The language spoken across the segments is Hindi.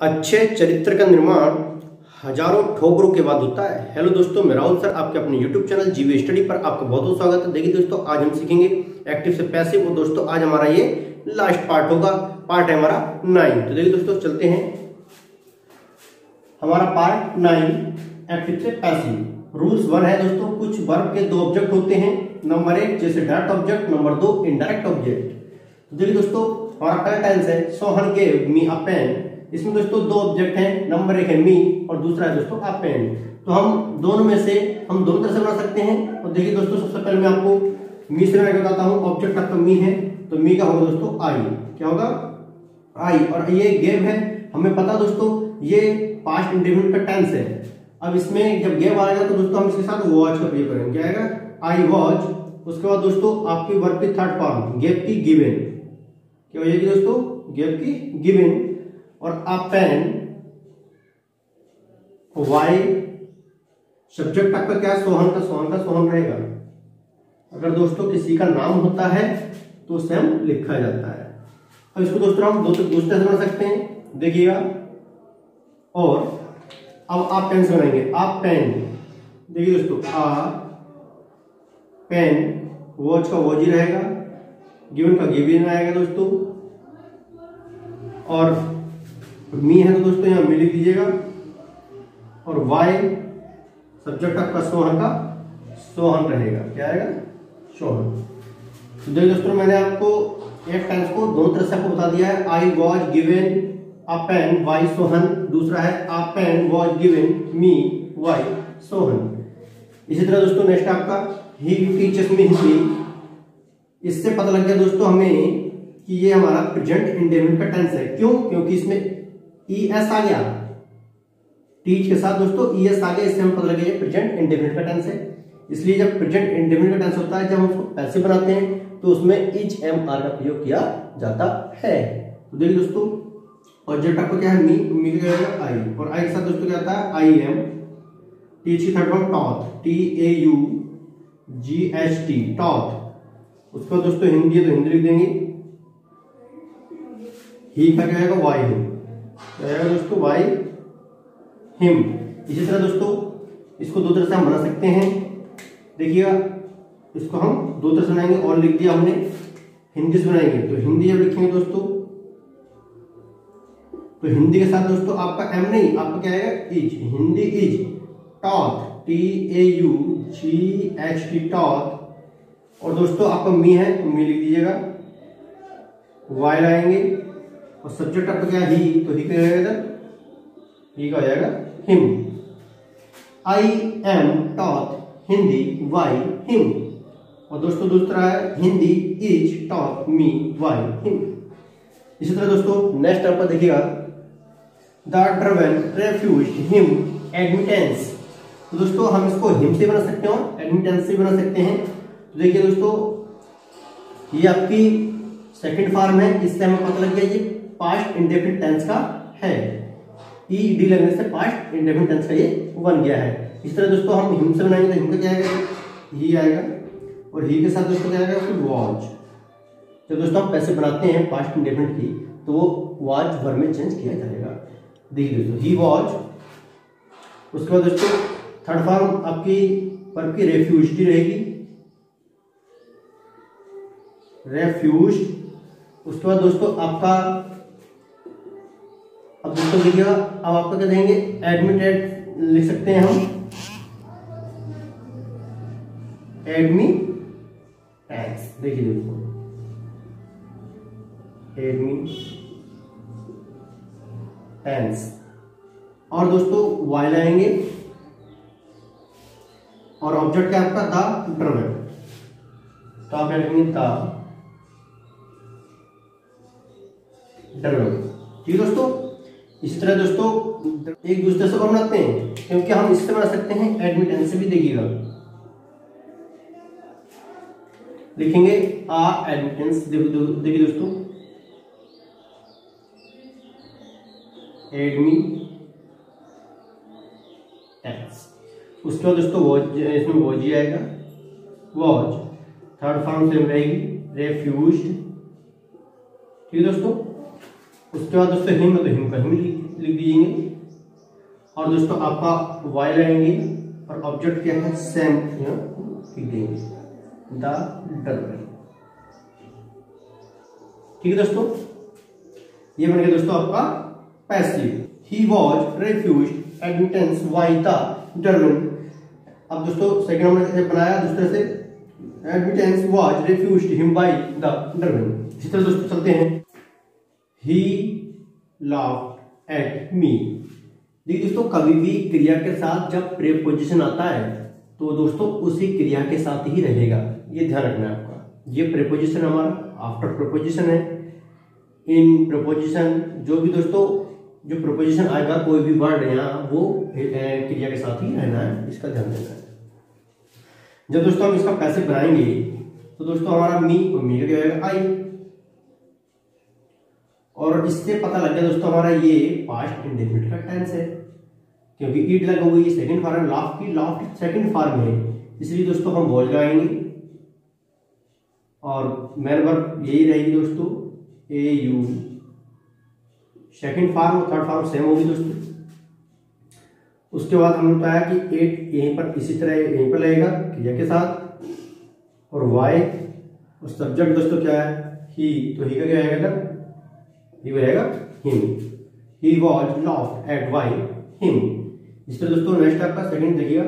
अच्छे चरित्र का निर्माण हजारों ठोकरों के बाद होता है। हेलो दोस्तों, मैं राहुल सर आपके अपने यूट्यूब चैनल जीवी स्टडी पर आपका बहुत बहुत स्वागत है। देखिए दोस्तों, आज हम सीखेंगे एक्टिव से पैसिव। और दोस्तों आज हमारा ये लास्ट पार्ट होगा, पार्ट है हमारा 9। तो देखिए दोस्तों, चलते हैं हमारा पार्ट 9 एक्टिव से पैसिव। रूल्स 1 है दोस्तों, कुछ वर्ब के 2 ऑब्जेक्ट होते हैं। नंबर 1 जैसे direct object, number 2 indirect object. तो देखिए दोस्तों, हमारा पहला टेंस है सोहन गेव मी अ पेन। इसमें दोस्तों 2 ऑब्जेक्ट हैं, नंबर 1 है मी और दूसरा है दोस्तों अ पेन। तो हम दोनों में से हम दोनों तरह से बना सकते हैं। और देखिए दोस्तों, सबसे पहले मैं आपको मी से बनाकर बताता हूँ। ऑब्जेक्ट आपका मी है तो मी का होगा दोस्तों आई। क्या होगा? आई। और ये गेव है, हमें पता दोस्तों ये पास्ट इंडेफिनिट का टेंस है। अब इसमें जब गेव आएगा तो दोस्तों हम इसके साथ वॉच का प्रयोग करेंगे। क्या आएगा? I watch. उसके बाद दोस्तों आपकी वर्ब की थर्ड फॉर्म गेव की गिवन। क्या हो जाएगी दोस्तों? गेव की गिवन। और अ पेन वाई। सब्जेक्ट आपका क्या? सोहन का सोहन रहेगा। अगर दोस्तों किसी का नाम होता है तो उसे हम लिखा जाता है। अब इसको दोस्तों हम दूसरे से बना सकते हैं, देखिएगा। और अब आप पेन से बनाएंगे। आप पेन, देखिए दोस्तों, आ पेन, वॉच का वॉच ही रहेगा, गिवन का गिवन आएगा दोस्तों। और मी है तो दोस्तों यहां मी लिख दीजिएगा। और वाई सब्जेक्ट आपका सोहन का सोहन रहेगा। क्या आएगा? सोहन। तो देखिए दोस्तों, मैंने आपको एक टेंस को 2 तरह से आपको बता दिया है। I was given a pen by Sohan. दूसरा है a pen was given me by Sohan. इसी तरह दोस्तों नेक्स्ट आपका ही टीचर्स मी हिंदी। इससे पता लग गया दोस्तों हमें कि ये हमारा प्रेजेंट इंडेफिनिट का टेंस है। क्यों? क्योंकि इसमें ES आ गया, टीच के साथ दोस्तों ES आ गया। इससे हम पता लग गया प्रेजेंट इंडेफिनिट का टेंस है। इसलिए जब प्रेजेंट इंडेफिनिट का टेंस होता है, जब हम उसको पैसिव बनाते हैं तो उसमें इज एम आर का प्रयोग किया जाता है। तो देखिए दोस्तों, ऑब्जेक्ट आपको क्या है? मी का रहेगा आई। और आई के साथ दोस्तों क्या आता है? I am. टीच की third form taught, TAUGHT taught. उसके बाद दोस्तों हिंदी है तो हिंदी लिख देंगे। ही का क्या आएगा? By him. क्या आएगा दोस्तों? By him. इसी तरह दोस्तों इसको 2 तरह से हम बना सकते हैं। देखिएगा, इसको हम 2 तरह से बनाएंगे। और लिख दिया हमने, हिंदी से बनाएंगे तो हिंदी जब लिखेंगे दोस्तों तो हिंदी के साथ दोस्तों आपका एम नहीं, आपका क्या आएगा? Is. Hindi is taught, TAUGHT taught. और दोस्तों आपका मी है तो मी लिख दीजिएगा, वाई लाएंगे। और सब्जेक्ट आपका क्या? ही, तो ही क्या रहेगा? ही का हो जाएगा him. I am taught Hindi by him. और दोस्तों दूसरा है Hindi is taught me by him. इसी तरह दोस्तों नेक्स्ट आपका देखिएगा, the doorman refused him admittance. तो दोस्तों हम इसको हिम से बना सकते हैं और एडमिटेंस से बना सकते हैं। तो देखिए दोस्तों, ये आपकी सेकंड फॉर्म है। इससे हमें पता लग गया ये पास्ट इंडेफिनिट टेंस का है। ईडी लगने से पास्ट इंडेफिनिट टेंस का ये बन गया है। इस तरह दोस्तों हम हिम से बनाएंगे तो हिम का क्या आएगा? ही आएगा। और ही के साथ दोस्तों क्या आएगा? वॉच। जब दोस्तों हम पैसे बनाते हैं पास्ट इंडेफिनिट की तो वो वॉच वर्ब में चेंज किया जाएगा। देखिए दोस्तों, ही वॉच। उसके बाद दोस्तों थर्ड फॉर्म आपकी वर्ब की रेफ्यूज्ड रहेगी, रेफ्यूज्ड। उसके बाद दोस्तों आपका, अब दोस्तों देखिएगा, अब आपका क्या देंगे? एडमिटेड लिख सकते हैं हम, एडमिटेंस। देखिए दोस्तों, एडमिटेंस। और दोस्तों वाई लाएंगे। और ऑब्जेक्ट क्या आपका? द ड्रवन। तो आप लिखेंगे द ड्रवन। ठीक है दोस्तों। इस तरह दोस्तों एक दूसरे से बनाते हैं, क्योंकि हम इससे बना सकते हैं, एडमिटेंस से भी। देखिएगा, लिखेंगे आ एडमिटेंस। देखिए दोस्तों, एडमिटेंस। उसके बाद दोस्तों वॉच, इसमें वॉच ही आएगा, वॉच। थर्ड फॉर्म सेम रहेगी, रेफ्यूज्ड। ठीक है दोस्तों। उसके बाद दोस्तों हिम, तो हिम का हिम लिख लिख दीजिए। और दोस्तों आपका वाई लाएंगे और ऑब्जेक्ट क्या है सेम लिख देंगे द डरबन। ठीक है दोस्तों, ये बन गया दोस्तों आपका passive. He was refused admittance why the Durban. अब दोस्तों सेकंड नंबर से बनाया दूसरे से, admittance was refused him by the Durban. इसी तरह दोस्तों चलते हैं। ही लाफ्ड एट मी। देखिए दोस्तों, कभी भी क्रिया के साथ जब प्रीपोजिशन आता है तो दोस्तों उसी क्रिया के साथ ही रहेगा, ये ध्यान रखना है आपका। ये प्रीपोजिशन हमारा आफ्टर प्रीपोजिशन है। इन प्रीपोजिशन जो भी दोस्तों जो प्रीपोजिशन आएगा कोई भी वर्ड यहाँ वो क्रिया के साथ ही रहना है, इसका ध्यान देना है। जब दोस्तों हम इसका पैसिव बनाएंगे तो दोस्तों हमारा मी और मी का क्या होगा आई। और इससे पता लग गया दोस्तों हमारा ये पास्ट इंडेफिनिट का टेंस है, क्योंकि ईट लगा हुई सेकंड फॉर्म में, लाफ्ट की लाफ्ट सेकंड फॉर्म है, इसलिए दोस्तों हम वॉज लगाएंगे। और मेन वर्ब यही रहेगी दोस्तों ए यू। सेकंड फॉर्म और थर्ड फॉर्म सेम होगी दोस्तों। उसके बाद हमने बताया कि एट यहीं पर इसी तरह यहीं पर लगेगा क्रिया के साथ, और वाई और सब्जेक्ट दोस्तों क्या है ही, तो ही का क्या आएगा, ही रहेगा him. He was laughed at by him. इस तरह दोस्तों नेक्स्ट आपका सेकंड देखिएगा,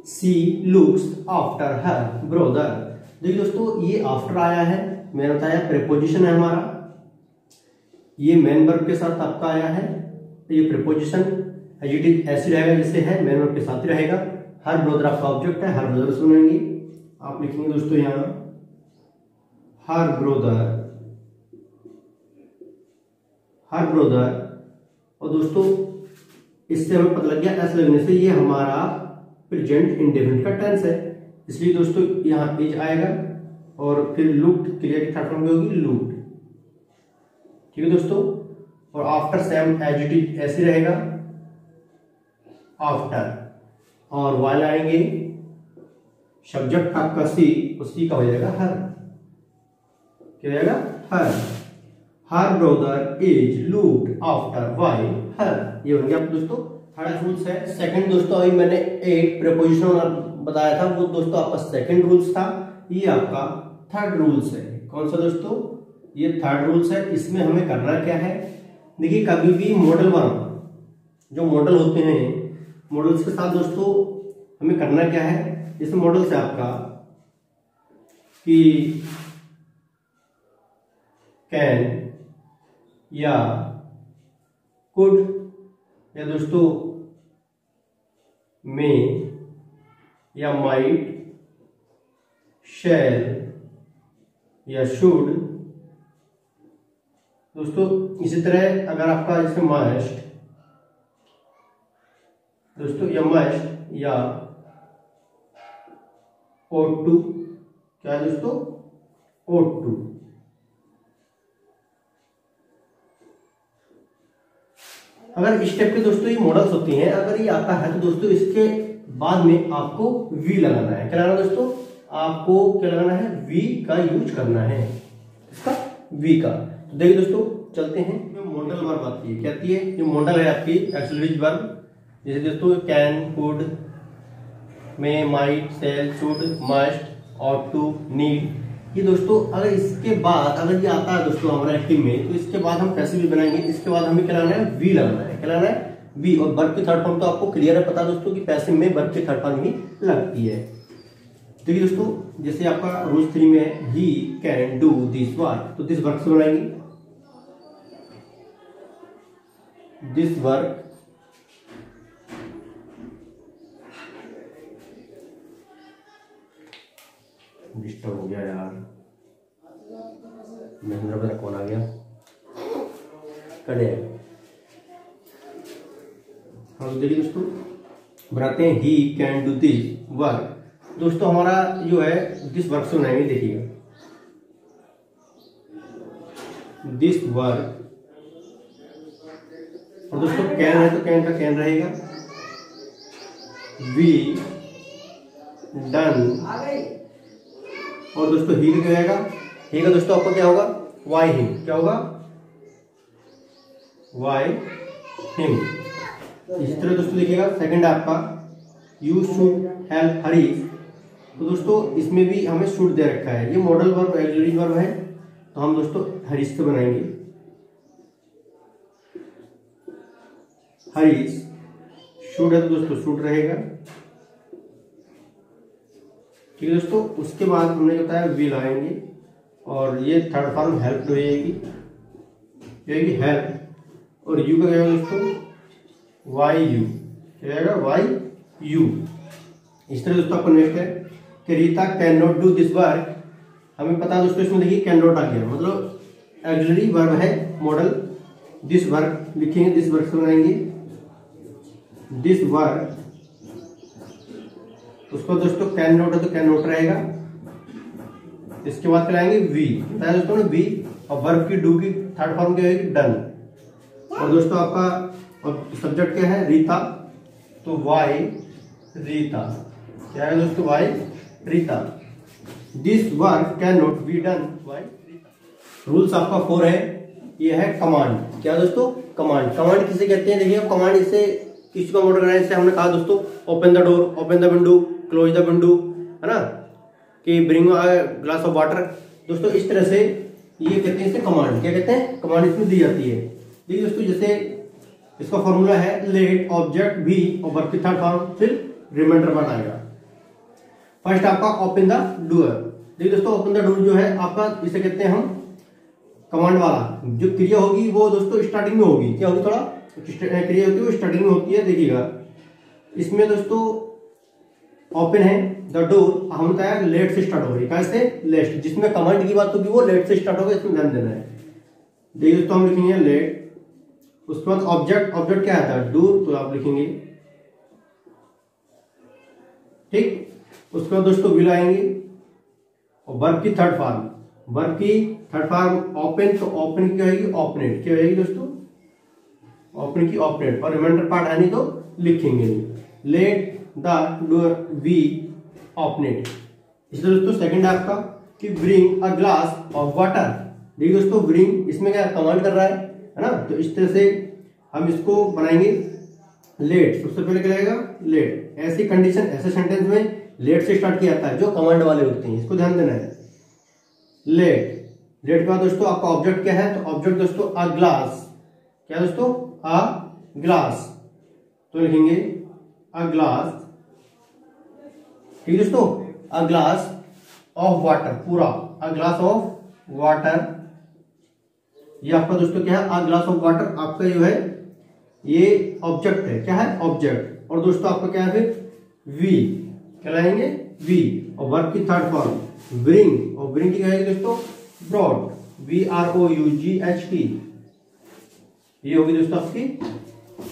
she looks after her brother. देखिए दोस्तों ये आफ्टर आया है, मैंने बताया प्रीपोजिशन है हमारा, ये मेन वर्ब के साथ आपका आया है, ये प्रीपोजिशन एडजेक्टिव ऐसे रहेगा जैसे है, मेन वर्ब के साथ ही रहेगा। हर ब्रदर आपका ऑब्जेक्ट है, हर ब्रदर सुनेंगे आप लिखेंगे दोस्तों यहाँ हर ब्रदर, हर ब्रदर। और दोस्तों इससे हमें पता लग गया एस लगने से ये हमारा प्रेजेंट इंडेफिनिट का टेंस है, इसलिए दोस्तों यहाँ इज आएगा और फिर लुक्ड क्रिया की थर्ड फॉर्म होगी लुक्ड। ठीक है दोस्तों, और आफ्टर सेम एडजेक्टिव ऐसे रहेगा आफ्टर, और वाइल आएंगे सब्जेक्ट आपका सी, सी का हो जाएगा हर, क्या हो जाएगा her. Her brother is looked after by her. ये बन गया दोस्तों थर्ड रूल्स है। सेकंड दोस्तों अभी मैंने एक प्रीपोजिशन बताया था, वो दोस्तों आपका सेकंड रूल्स था, ये आपका थर्ड रूल्स है। कौन सा दोस्तों, ये थर्ड रूल्स है। इसमें हमें करना क्या है, देखिए कभी भी मॉडल वर्ब जो मॉडल होते हैं, मॉडल्स के साथ दोस्तों हमें करना क्या है, इस मॉडल से आपका कि कैन या कुड या दोस्तों मे या माइट, शैल या शुड दोस्तों। इसी तरह अगर आपका जैसे मस्ट दोस्तों या मस्ट या ought to, क्या है दोस्तों ought to। अगर इस टाइप के दोस्तों ये मॉडल्स होती हैं, अगर ये आता है तो दोस्तों इसके बाद में आपको वी लगाना है। क्या लगाना है दोस्तों, आपको क्या लगाना है, वी का यूज करना है, इसका वी का। तो देखिए दोस्तों चलते हैं, मॉडल वर्ब आती है, क्या आती है, ये मॉडल है आपकी एक्सिलरी वर्ब, जैसे दोस्तों can, could, may, might, shall, should, must, ought to, need. ये दोस्तों अगर इसके बाद अगर ये आता है दोस्तों हमारा एक्टिव में, तो इसके बाद हम कैसे भी बनाएंगे, इसके बाद हमें क्या लगाना है, वी लगाना है। क्या लगाना है, वी। और वर्ब की थर्ड फॉर्म तो आपको क्लियर है पता दोस्तों कि पैसिव में वर्ब की थर्ड फॉर्म ही लगती है। देखिए दोस्तों जैसे आपका रूल 3 में है he can do this work, तो दिस वर्क से बनाएंगे, दिस वर्क डिस्टर्ब हो गया यार, महेंद्र पता कौन आ गया, कड़े। हम देखिए दोस्तों बनाते हैं he can do this work. दोस्तों हमारा जो है दिस वर्क से बनाएंगे, देखिएगा दिस वर्क। और दोस्तों कैन है तो कैन का कैन रहेगा, वी डन। और दोस्तों ही क्या रहेगा, ही का दोस्तों आपका क्या होगा, वाई ही, क्या होगा वाई हिम। इसी तरह दोस्तों देखिएगा सेकंड आपका यू शुड हेल्प हरीश। तो दोस्तों इसमें भी हमें शुड दे रखा है, ये मॉडल वर्ब ऑक्सिलरी वर्ब है, तो हम दोस्तों हरीश से बनाएंगे। हरीश शुड है तो दोस्तों शुड रहेगा, ठीक है दोस्तों। उसके बाद हमने बताया विल आएंगे और ये थर्ड फॉर्म हेल्प रहेगी, हेल्प। और यू का क्या दोस्तों वाई यू, क्या आएगा वाई यू। इस तरह दोस्तों आपको नेक्स्ट है कि Rita can not do this work. हमें पता है दोस्तों इसमें देखिए कैन नॉट आ गया, मतलब ऑक्सिलरी वर्ब है मॉडल। दिस वर्क लिखेंगे, दिस वर्क से बनाएंगे दिस वर्क। उसको दोस्तों कैन नॉट है तो कैन नॉट रहेगा। इसके बाद कराएंगे वी, बताया दोस्तों ने वी। और वर्ब की डू की थर्ड फॉर्म क्या होगी डन। और दोस्तों आपका सब्जेक्ट क्या है रीता, तो वाई रीता, क्या है दोस्तों by Rita. This work can not be done by Rita. Rules आपका 4 है, ये है कमांड। क्या दोस्तों कमांड, कमांड किसे कहते हैं देखिए। कमांड इससे किसी को मोटर कराने से हमने कहा दोस्तों open the door, open the window, close the window, है ना, कि ब्रिंग ग्लास ऑफ वाटर। दोस्तों इस तरह से ये कहते हैं इसे कमांड। क्या कहते हैं कमांड इसमें दी जाती है। देखिए दोस्तों जैसे इसका फॉर्मूला है लेट ऑब्जेक्ट भी और वर्ब की थर्ड फॉर्म फिर रिमाइंडर पार्ट आएगा। फर्स्ट आपका ओपन द डोर। देखिए दोस्तों ओपन द डोर जो है आपका इसे कहते हैं हम कमांड वाला। जो क्रिया होगी वो दोस्तों स्टार्टिंग में होगी, क्या होगी थोड़ा क्रिया होती है वो स्टार्टिंग में होती है। देखिएगा इसमें दोस्तों ओपन है द डोर, हम बताया लेट से स्टार्ट हो रही है, कैसे लेट। जिसमें कमांड की बात होगी वो लेट से स्टार्ट होगा, इसमें ध्यान देना है। देखिए दोस्तों हम लिखेंगे लेट। उसके बाद ऑब्जेक्ट, ऑब्जेक्ट क्या आता है डोर, तो आप लिखेंगे ठीक। उसके बाद दोस्तों विल आएंगे और वर्ब की थर्ड फॉर्म, वर्ब की थर्ड फॉर्म ओपन, तो ओपन की क्या होगी ओपनेट, क्या होगी दोस्तों ओपन की ओपनेट। और रिमाइंडर पार्ट है नहीं तो लिखेंगे नहीं। Let the door be opened. इसी तरह दोस्तों सेकंड आपका कि bring a glass of water. देखिए दोस्तों ब्रिंग इसमें क्या कमांड कर रहा है ना, तो इस तरह से हम इसको बनाएंगे लेट। सबसे पहले क्या लगेगा लेट। ऐसी कंडीशन ऐसे सेंटेंस में लेट से स्टार्ट किया जाता है जो कमांड वाले होते हैं, इसको ध्यान देना है। लेट, लेट के बाद दोस्तों आपका ऑब्जेक्ट क्या है, तो ऑब्जेक्ट दोस्तों अ ग्लास, क्या दोस्तों अ ग्लास, तो लिखेंगे अ ग्लास, ठीक है दोस्तों अ ग्लास ऑफ वाटर, पूरा अ ग्लास ऑफ वाटर। ये आपका दोस्तों क्या है अ ग्लास ऑफ वाटर, आपका जो है ये ऑब्जेक्ट है, क्या है ऑब्जेक्ट। और दोस्तों आपका क्या है फिर वी, क्या लाएंगे वी। और वर्ब की थर्ड फॉर्म ब्रिंग, और ब्रिंग की क्या है दोस्तों ब्रॉड, BROUGHT। ये होगी दोस्तों आपकी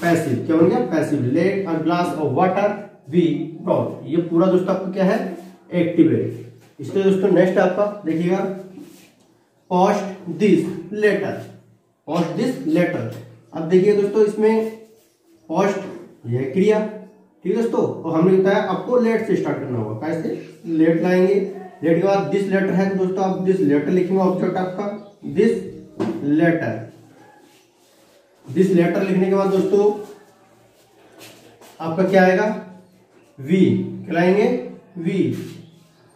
पैसिव, क्या बन गया passive. Let a glass of water be brought, ये पूरा दोस्तों आपका क्या है एक्टिव है। इसलिए दोस्तों नेक्स्ट आपका देखिएगा post this letter, post this letter. अब देखिए दोस्तों इसमें पोस्ट यह क्रिया, ठीक है दोस्तों, और हमने बताया आपको लेट से स्टार्ट करना होगा, कैसे लेट लाएंगे। लेट के बाद दिस लेटर है तो दोस्तों आप दिस लेटर लिखेंगे, ऑब्जेक्ट आपका दिस लेटर। दिस लेटर लिखने के बाद दोस्तों आपका क्या आएगा वी, क्या लाएंगे वी।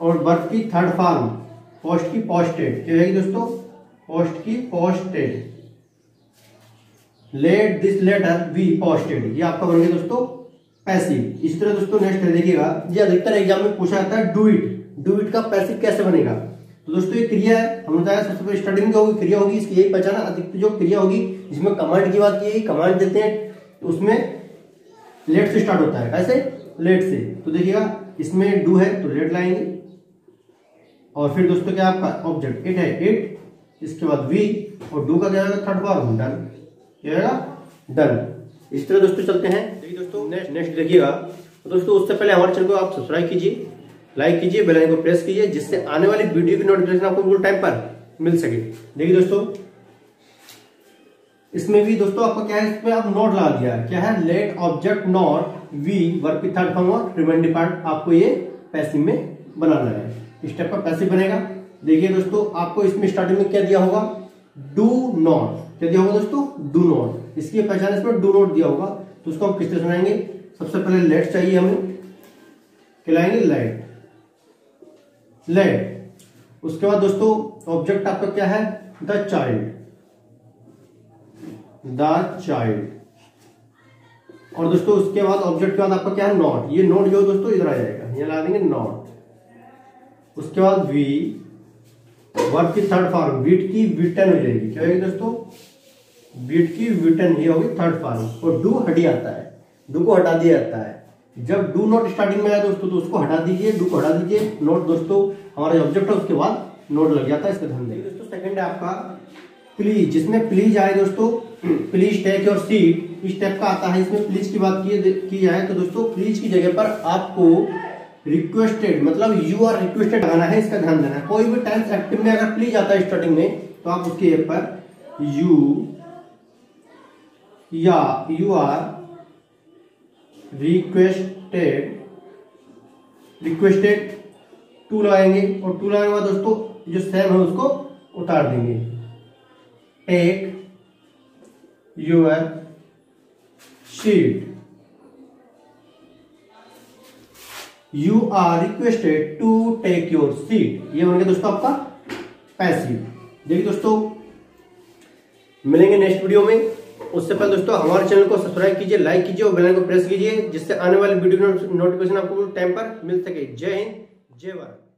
और वर्ब की थर्ड फॉर्म पोस्ट की पोस्टेड, क्या रहेगी दोस्तों पोस्ट की posted. Let this letter be posted, ये आपका बन गया दोस्तों पैसिव। इस तरह दोस्तों नेक्स्ट है देखिएगा, ये अधिकतर एग्जाम में पूछा जाता है डू इट। डू इट का पैसिव कैसे बनेगा, तो दोस्तों ये क्रिया है, हमने बताया सबसे पहले स्टार्टिंग में होगी क्रिया होगी, इसकी यही पहचाना। अधिकतर जो क्रिया होगी जिसमें कमांड की बात की, कमांड देते हैं तो उसमें लेट से स्टार्ट होता है, कैसे लेट से। तो देखिएगा इसमें डू है तो लेट लाएंगे, और फिर दोस्तों क्या आपका ऑब्जेक्ट इट है इट, इसके बाद वी, और डू का क्या होगा थर्ड फॉर्म डन, क्या होगा डन। इस तरह दोस्तों चलते हैं। देखिए दोस्तों नेक्स्ट देखिएगा, तो दोस्तों उससे पहले हमारे चैनल को आप सब्सक्राइब कीजिए, लाइक कीजिए, बेल आइकन को प्रेस कीजिए, जिससे आने वाली वीडियो की नोटिफिकेशन आपको बिल्कुल टाइम पर मिल सके। देखिए दोस्तों इसमें भी दोस्तों आपका क्या है, इसमें आप नोट लगा दिया है, क्या है let object not be verb की थर्ड फॉर्म और रिमाइंडिंग पार्ट आपको ये पैसिव में बनाना है। इस स्टेप पर पैसिव बनेगा। देखिए दोस्तों आपको इसमें स्टार्टिंग में क्या दिया होगा डू नॉट, क्या दिया होगा दोस्तों, डू नॉट। इसकी पहचान इसमें डू नॉट दिया होगा, तो उसको हम किस तरह सुनाएंगे, सबसे पहले लेट चाहिए हमें, कहलाएंगे लेट, लेट। उसके बाद दोस्तों ऑब्जेक्ट आपका क्या है, द चाइल्ड, द चाइल्ड। और दोस्तों उसके बाद ऑब्जेक्ट के बाद आपका क्या है, नॉट। ये नॉट जो दोस्तों इधर आ जाएगा, ये ला देंगे नॉट। उसके बाद वी, वर्ब की थर्ड फॉर्म, बीट की विटन हो जाएगी, क्या होगी दोस्तों, बीट की विटन, ये होगी थर्ड फॉर्म। और डू हटी आता है, डू को हटा दिया जाता है। जब डू नॉट स्टार्टिंग में आया दोस्तों तो उसको हटा दीजिए, डू को हटा दीजिए, नोट दोस्तों हमारा ऑब्जेक्ट है, उसके बाद नोट लग जाता है, इसका ध्यान देंगे दोस्तों। सेकंड है आपका प्लीज, जिसमें प्लीज आए दोस्तों, प्लीज टेक योर सीट, इस टाइप का आता है। इसमें प्लीज की बात की जाए तो दोस्तों प्लीज की जगह पर आपको रिक्वेस्टेड, मतलब यू आर रिक्वेस्टेड लगाना है, इसका ध्यान देना है। कोई भी टाइम्स एक्टिव में अगर प्लीज आता है स्टार्टिंग में तो आप उसके पर यू या यू आर रिक्वेस्टेड टू लगाएंगे, और टू लगाने के बाद दोस्तों जो सेम है उसको उतार देंगे। Take your seat, you are requested to take your seat, ये बन गया दोस्तों आपका पैसिव। देखिए दोस्तों मिलेंगे नेक्स्ट वीडियो में, उससे पहले दोस्तों हमारे चैनल को सब्सक्राइब कीजिए, लाइक कीजिए और बेल आइकन को प्रेस कीजिए, जिससे आने वाले वीडियो नोटिफिकेशन आपको टाइम पर मिल सके। जय हिंद, जय भारत।